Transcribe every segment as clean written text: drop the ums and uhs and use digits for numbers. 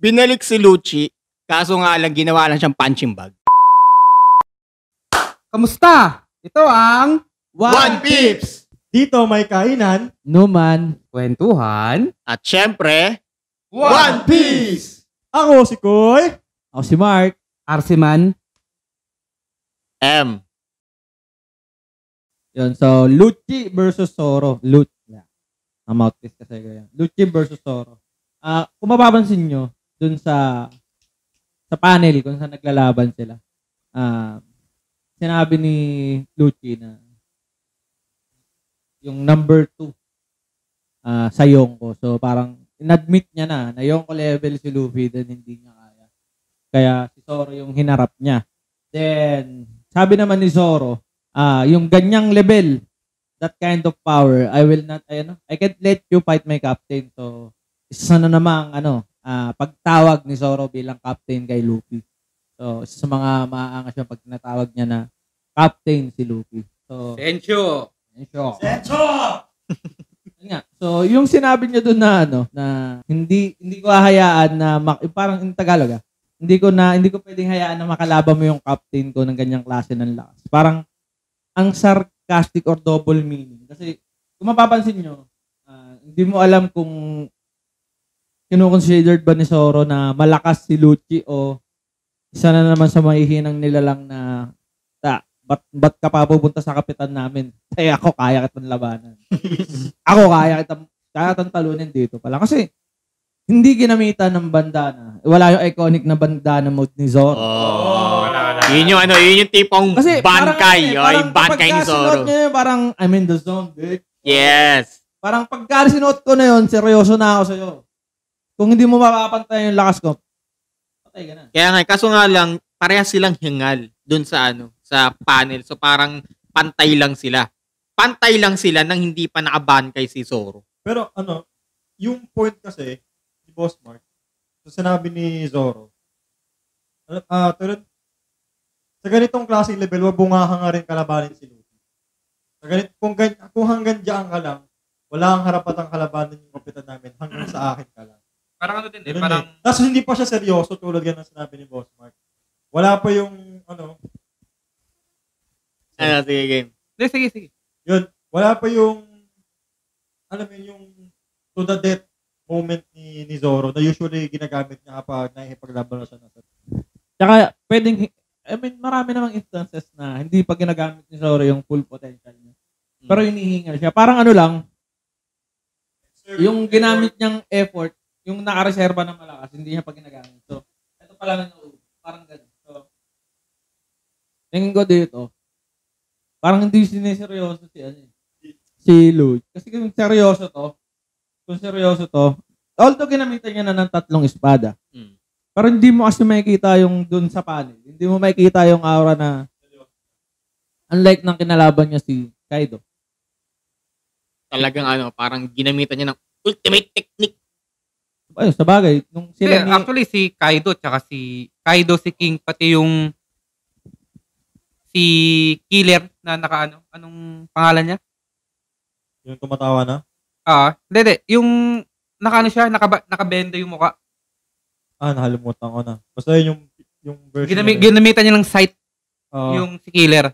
Binalik si Lucci, kaso nga lang ginawa lang siyang punching bag. Kamusta? Ito ang One Pips! Dito may kainan. Numan Kwentuhan. At syempre, One Piece! Ako si Koy. Ako si Mark. Arsiman. M. Yun, so Lucci versus Zoro. Lucci. Ang mouthpiece kasi kaya. Lucci versus Zoro. Kung mapapansin nyo, dun sa panel kung saan naglalaban sila, sinabi ni Lucci na yung number 2 sa Yonko. So parang inadmit niya na Yonko level si Luffy, then hindi niya kaya. Kaya si Zoro yung hinarap niya. Then sabi naman ni Zoro, yung ganyang level, that kind of power, I can't let you fight my captain. So isa na namang pagtawag ni Zoro bilang captain kay Luffy. So isa sa mga maaangas yung pag tinatawag niya na captain si Luffy. So Sencho. So yung sinabi niya doon na hindi ko hahayaan na parang in Tagalog, hindi ko pwedeng hayaan na makalaban mo yung captain ko ng ganyang klase ng lakas. Parang ang sarcastic or double meaning. Kasi kung mapapansin nyo, hindi mo alam kung kino-considered ba ni Zoro na malakas si Lucci o isa na naman sa mahihinang nilalang na ba't ka pa pupunta sa kapitan namin? Ako kaya kitang labanan. Ako kaya kitang talunin dito pala. Kasi hindi ginamitan ng bandana. Wala yung iconic na bandana mode ni Zoro. Yun yung tipong Kasi bankay. Yung bankay ni Zoro. Niya, parang, I'm in the zone, bitch. Yes. Parang pagka sinuot ko na yun, seryoso na ako sa'yo. Kung hindi mo mapapantay yung lakas ko, patay ka na. Kaya nga, kaso nga lang, parehas silang hingal dun sa sa panel. So parang pantay lang sila. Pantay lang sila nang hindi pa nakabankay si Zoro. Pero yung point kasi, ni Boss Mark, sa sinabi ni Zoro, sa ganitong klaseng level, wabungahan nga rin kalabanin si Luffy. Kung hanggang diyan ka lang, wala kang harapatang kalabanin yung kapitan namin, hanggang sa akin ka lang. Parang din Ganun parang... Tapos hindi pa siya seryoso tulad yan ang sinabi ni Boss Mark. Wala pa yung, Sige, game. Sige. yun, wala pa yung, yung to the death moment ni Zoro na usually ginagamit niya kapag nakikipaglaban na siya. Tsaka, marami namang instances na hindi pa ginagamit ni Zoro yung full potential niya. Pero hinihingal siya. Parang lang, yung ginamit niyang effort, yung nakareserba ng malakas, hindi niya pa ginagamit. So, ito pala parang gano'n. So, tingin ko dito, parang hindi sineseryoso si Luffy. Kasi kung seryoso to, although ginamitan niya na ng 3 espada, pero hindi mo kasi makikita yung dun sa panel. Hindi mo makikita yung aura na unlike ng kinalaban niya si Kaido. Talagang parang ginamitan niya ng ultimate technique. Ayun, sa bagay. Nung sila Actually, si Kaido, tsaka si King, pati yung si Killer na anong pangalan niya? Yung tumatawa na? Hindi. Yung siya, nakabendo yung mukha. Nakalimutan ko na. Basta yung version. Ginamitan niya ng sight yung si Killer.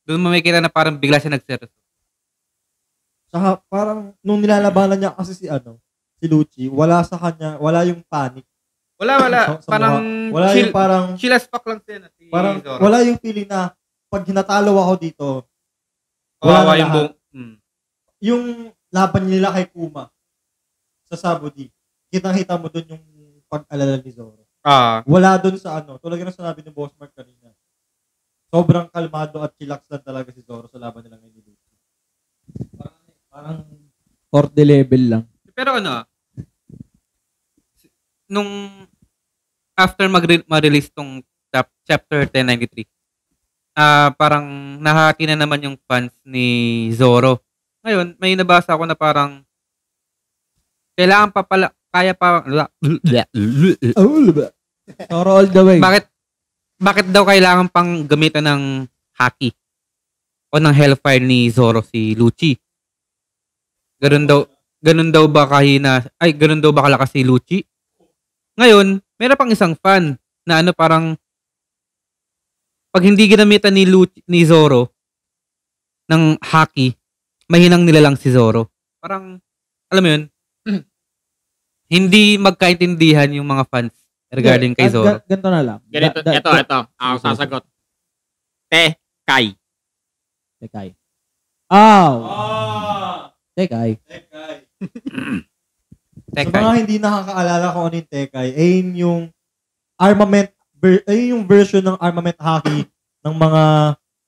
Doon mo makikita na parang bigla siya nagseryoso. Saka parang nung nilalabanan niya kasi si Lucci, wala sa kanya, wala yung panic. Wala. Parang wala yung parang chill as fuck lang siya si parang Zoro. wala yung feeling na pag hinatalo ako dito, Wala yung buong. Yung laban nila kay Kuma sa Sabudi, kitang-kita mo dun yung pag-alala ni Zoro. Wala dun sa tulad ng sinabi ni Boss Mark kanina. Sobrang kalmado at chillax lang talaga si Zoro sa laban nila ngayon. parang korte level lang. Pero nung after ma-release tong chapter 1093, parang nahati na naman yung fans ni Zoro. Ngayon, may nabasa ako na parang kailangan pa pala, kaya pa Zoro all the way. Bakit daw kailangan pang gamitan ng haki o ng hellfire ni Zoro si Lucci? Ganun daw ba kalakas si Lucci? Ngayon, meron pang isang fan na parang pag hindi ginamitan ni Zoro ng haki, mahinang nila lang si Zoro. Parang, alam mo yun, hindi magkaintindihan yung mga fans regarding kay Zoro. Ganito na lang. Ganito, ito. Ako sasagot. Tekay. Tekay. Sa mga hindi nakakaalala ko ano yung Tekay, yung armament, yung version ng armament haki ng mga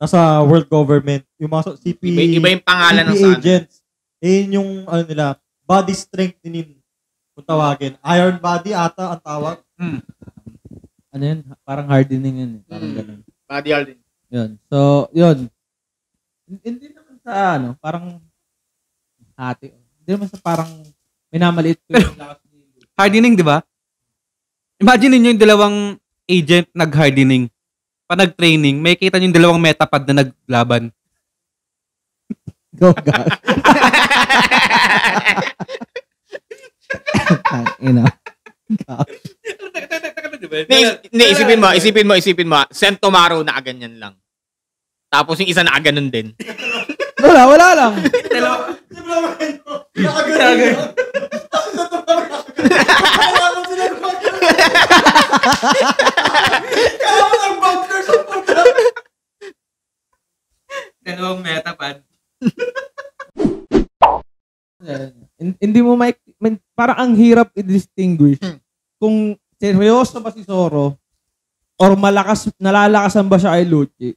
nasa world government, yung mga Iba yung pangalan ng agents. Yung nila, body strengthening kung tawagin. Iron body ata ang tawag. Ano yun? Parang hardening yun. Parang ganun. Body hardening. Yun. So, yun. Hindi naman sa parang hati. Hindi naman sa parang minamaliit ko yung lakas ni hardening, di ba? Imagine niyo yung dalawang agent nag-hardening. Pa nag-training, may kita niyo yung dalawang metapad na naglaban. Go, God. Isipin mo. Sentomaro na ganyan lang. Tapos yung isa na ganun din. Wala lang. Dalawang metapad. Hindi mo parang ang hirap i-distinguish kung seryoso ba si Zoro or nalalakasan ba siya kay Lucci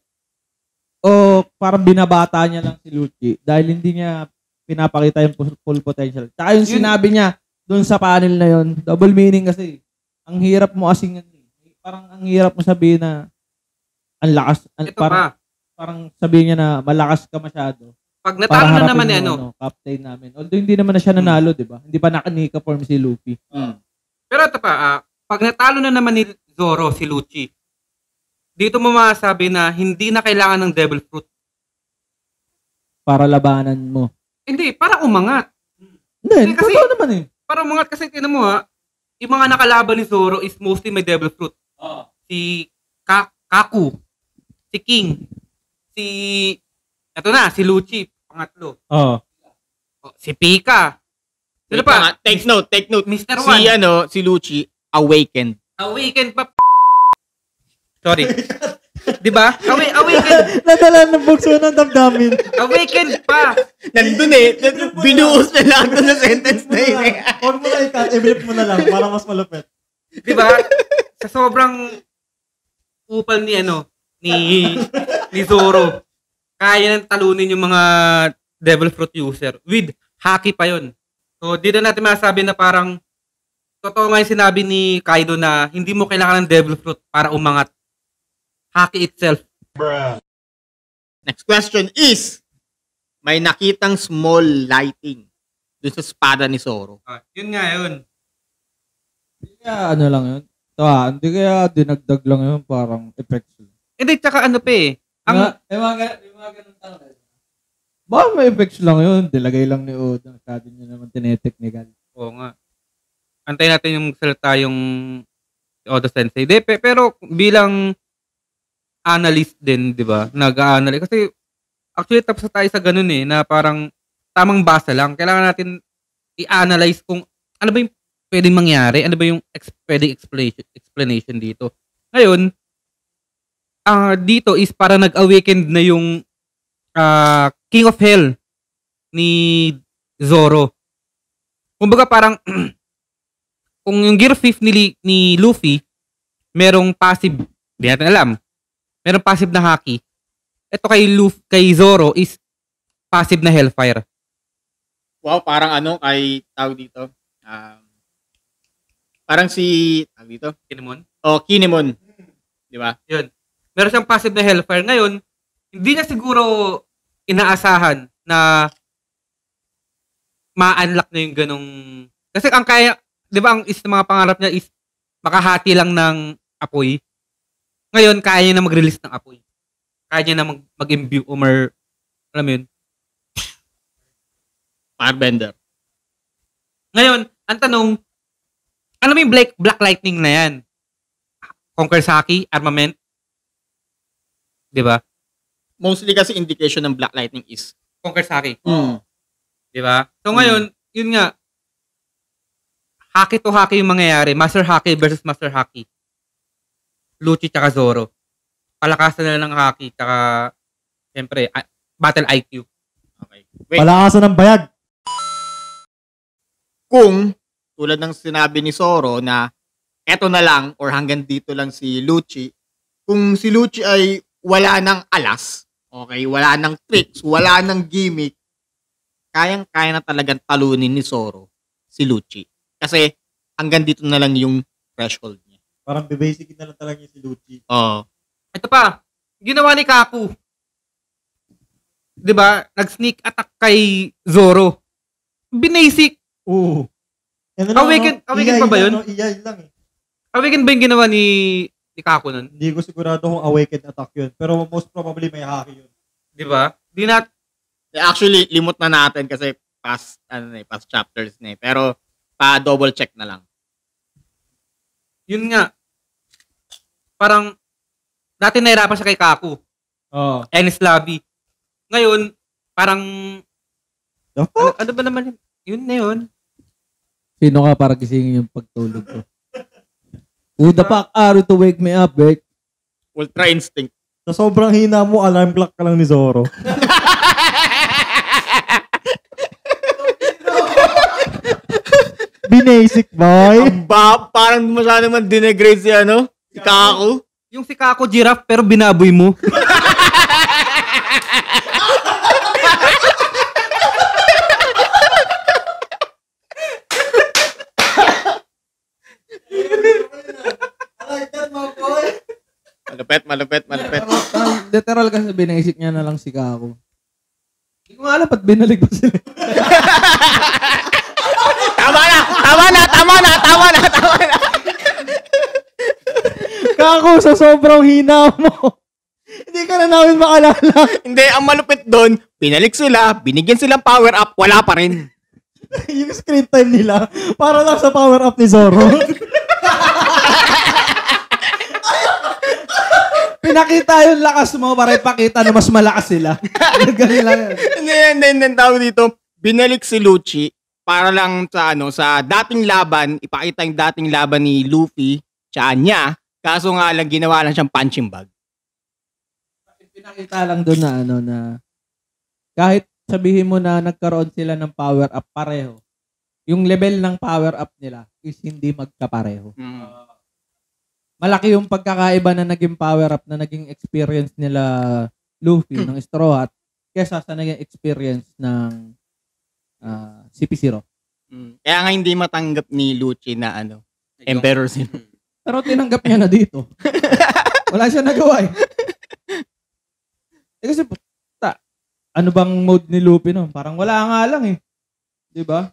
o parang binabata niya lang si Lucci dahil hindi niya pinapakita yung full potential. Tsaka yung sinabi niya doon sa panel na yun, double meaning kasi. Ang hirap mo kasing parang ang hirap mo sabihin na ang lakas. Parang sabihin niya na malakas ka masyado. Pag natalo na naman captain namin. Although hindi naman na siya nanalo, di ba? Hindi pa nakanika form si Luffy. Pero ito pa, pag natalo na naman ni Zoro si Lucci, dito mo masasabi na hindi na kailangan ng Devil Fruit. Para labanan mo. Hindi, para umangat. Hindi, kasi naman eh. Para umangat kasi tinan mo yung mga nakalaban ni Zoro is mostly may Devil Fruit. Si Kaku, si King, si Lucci, pangatlo. Si Pika. Sino pa? Take note. Mr. One. Si Lucci, awakened. Awakened pa. Sorry. Di ba? Awakened. Nadala ng bukso ng damdamin. Awakened pa. Nandun binuhos na lang doon sa sentence na yun. Huwag mo na i-cut, i-blip mo na lang para mas malupit. Di ba? Sa sobrang upal ni Zoro, kaya nang talunin yung mga Devil Fruit user with haki pa yun. So, dito natin masasabi na parang totoo nga yung sinabi ni Kaido na hindi mo kailangan ng Devil Fruit para umangat. Haki itself. Next question is, may nakitang small lighting doon sa espada ni Zoro. Yun nga yun. Hindi kaya lang yun. Hindi kaya dinagdag lang yun, parang effects. Hindi, tsaka Yung mga ganun tanga. Baka may effects lang yun. Dilagay lang ni Oda. Sabi niya naman tinetechnical. Oo nga. Antayin natin yung salita yung Oda Sensei. Pero bilang analyst din, di ba? Nag-a-analyze. Kasi actually tapos tayo sa ganun na parang tamang basa lang. Kailangan natin i-analyze kung ano ba yung pwedeng mangyari, ano ba yung pwedeng explanation dito. Ngayon, dito is para nag-awakened na yung King of Hell ni Zoro. Kumbaga parang kung yung Gear 5 ni Luffy merong passive, hindi natin alam. Merong passive na haki. Ito kay Zoro is passive na Hellfire. Wow, parang kay tawag dito. Parang tawag dito? Kinemon? Kinemon. Di ba? Yun. Meron siyang passive na Hellfire. Ngayon, hindi niya siguro inaasahan na ma-unlock na yung ganong... Kasi ang kaya, di ba, ang mga pangarap niya is makahati lang ng apoy. Ngayon, kaya niya na mag-release ng apoy. Kaya niya na mag-imbue or, alam mo yun? Firebender. Ngayon, ang tanong, Ano mo yung Black Lightning na yan? Conquer Saki, armament. Diba? Mostly kasi indication ng Black Lightning is Conquer Saki. Diba? So ngayon, yun nga, Haki to Haki yung mangyayari. Master Haki versus Master Haki. Lucci tsaka Zoro. Palakasan na lang ng Haki tsaka, siyempre, Battle IQ. Okay. Wait. Palakasan ng bayag. Kung, tulad ng sinabi ni Zoro na eto na lang or hanggang dito lang si Lucci, kung si Lucci ay wala ng alas, okay, wala ng tricks, wala ng gimmick, kayang-kaya na talagang talunin ni Zoro si Lucci. Kasi hanggang dito na lang yung threshold niya. Parang bebasicin na lang talaga si Lucci. Oo. Ito pa, ginawa ni Kaku. 'Di ba? Nag-sneak attack kay Zoro. Binasic. Oo. Awaken pa ba yun? Iyay lang eh. Awaken ba yung ginawa ni Kaku nun? Hindi ko sigurado kung awaken attack yun. Pero most probably may haki yun. 'Di ba? Actually, limot na natin kasi past chapters na eh. Pero pa-double check na lang. Yun nga. Parang dati nahirapan siya kay Kaku. Oo. Ennis Lobby. Ngayon, parang The fuck? ano ba naman yun? Yun na yun. Sino ka para gisingin yung pagtulog ko? Who the fuck are you to wake me up, Bert? Ultra Instinct. Sa sobrang hina mo, alarm clock ka lang ni Zoro. Binasic, boy. Parang masyado man dinegrade si si Kaku. Yung si Kaku giraffe pero binaboy mo. Malupit. Literal kasi binasic niya na lang si Kaku. Hindi ko nga alam ba't binalik pa sila. Tama na. Kako, sa sobrang hina mo. Hindi ka na namin makalala. Hindi, ang malupit doon, pinalik sila, binigyan silang power up, wala pa rin. Yung screen time nila, para lang sa power up ni Zoro. Pinakita yung lakas mo para ipakita na mas malakas sila. Ganun lang yan. Hindi, tawag dito, binalik si Lucci para lang sa dating laban, ipakita yung dating laban ni Luffy, tsaka niya, kaso nga lang ginawa lang siyang punching bag. Pinakita lang doon na kahit sabihin mo na nagkaroon sila ng power up pareho, yung level ng power up nila is hindi magkapareho. Malaki yung pagkakaiba na naging power up na naging experience nila Luffy ng Straw Hat kesa sa naging experience ng CP0. Kaya nga hindi matanggap ni Lucci na Emperor Zeno. Pero tinanggap niya na dito. Wala siya nagawa eh. Kasi ano bang mode ni Luffy no? Parang wala nga lang eh. 'Di ba?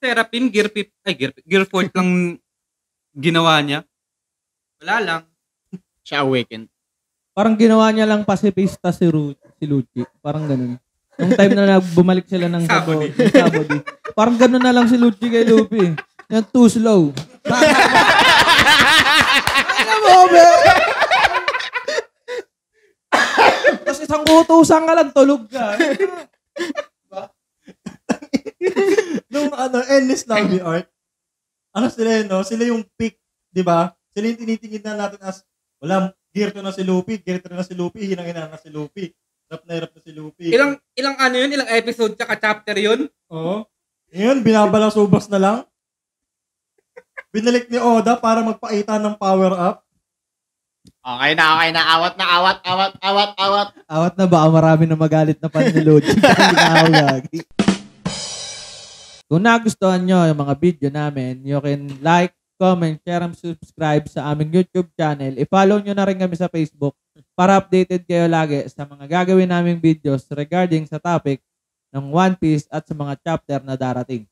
Terrapin, Gear 4 lang ginawa niya. Wala lang. Siya awakened. Parang ginawa niya lang pacifista si Lucci. Parang ganun. Yung time na bumalik sila ng Sabody. Parang ganun na lang si Lucci kay Luffy. Yan too slow. Ano mo, be? Tapos isang utusan ka lang, tulog ka. Nung Ennis Lobby art, sila no? Sila yung pick, di ba? Sila yung tinitingin na natin as, wala, gear 2 na si Luffy, hinang-hina na si Luffy. Hirap na si Luffy. Ilang ilang episode tsaka chapter yun? Oo. Ngayon, binabalasubas na lang. Binalik ni Oda para magpakita ng power up. Okay na. Awat na. Awat na ba? Marami na magalit na pan ni Lucci. Kung nagustuhan nyo yung mga video namin, you can like, comment, share, and subscribe sa aming YouTube channel. I-follow nyo na rin kami sa Facebook para updated kayo lagi sa mga gagawin naming videos regarding sa topic ng One Piece at sa mga chapter na darating.